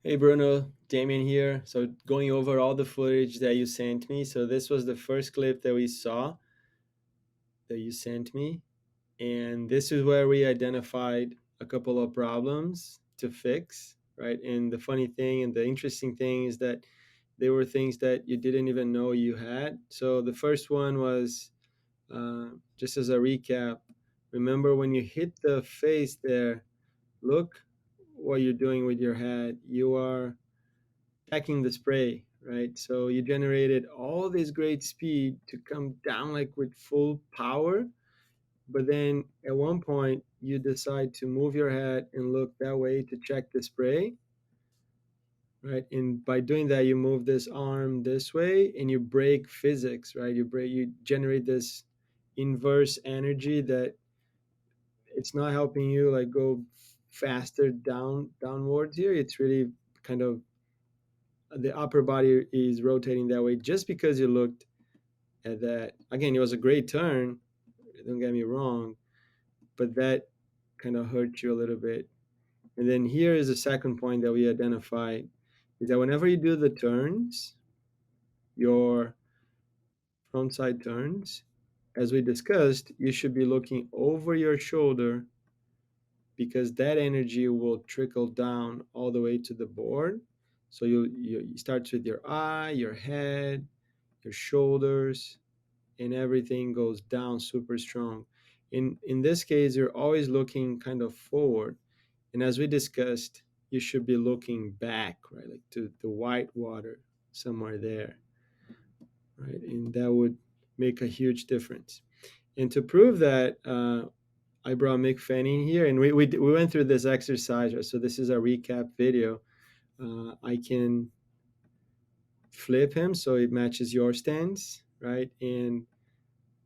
Hey Bruno, Damien here. So going over all the footage that you sent me. So this was the first clip that we saw that you sent me. And this is where we identified a couple of problems to fix, right? And the funny thing and the interesting thing is that they were things that you didn't even know you had. So the first one was just as a recap, remember when you hit the face there, look what you're doing with your head. You are packing the spray, right? So you generated all this great speed to come down like with full power, but then at one point you decide to move your head and look that way to check the spray, right? And by doing that, you move this arm this way and you break physics, right? You generate this inverse energy that it's not helping you like go faster downwards here. It's really kind of the upper body is rotating that way just because you looked at that. Again, it was a great turn, don't get me wrong, but that kind of hurt you a little bit. And then here is the second point that we identified is that whenever you do the turns, your front side turns, as we discussed, you should be looking over your shoulder because that energy will trickle down all the way to the board. So you start with your eye, your head, your shoulders, and everything goes down super strong. In this case, you're always looking kind of forward, and as we discussed, you should be looking back, right, like to the white water somewhere there, right, and that would make a huge difference. And to prove that, I brought Mick Fanning here, and we went through this exercise. Right? So this is a recap video. I can flip him so it matches your stance, right, and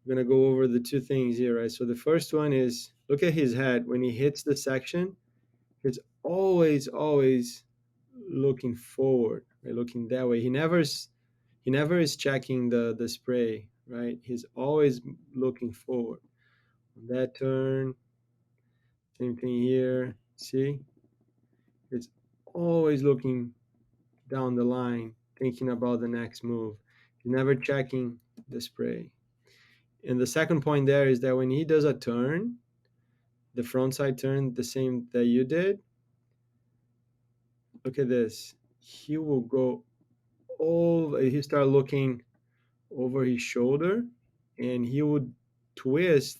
we're going to go over the two things here, right? So the first one is look at his head. When he hits the section, he's always looking forward, right? Looking that way. He never is checking the spray, right? He's always looking forward. On that turn, same thing here. See? It's always looking down the line, thinking about the next move. He's never checking the spray. And the second point there is that when he does a turn, the front side turn the same that you did, look at this. He will go over, he start looking over his shoulder and he would twist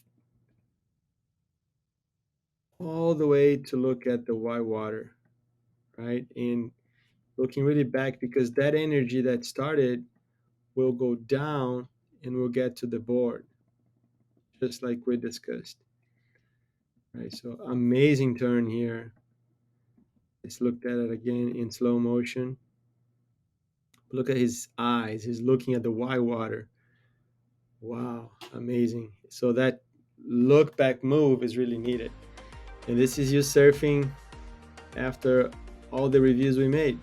all the way to look at the white water, right? And looking really back because that energy that started will go down and will get to the board, just like we discussed. Right, so amazing turn here. Let's look at it again in slow motion. Look at his eyes. He's looking at the white water. Wow, amazing. So that look back move is really needed. And this is you surfing after all the reviews we made.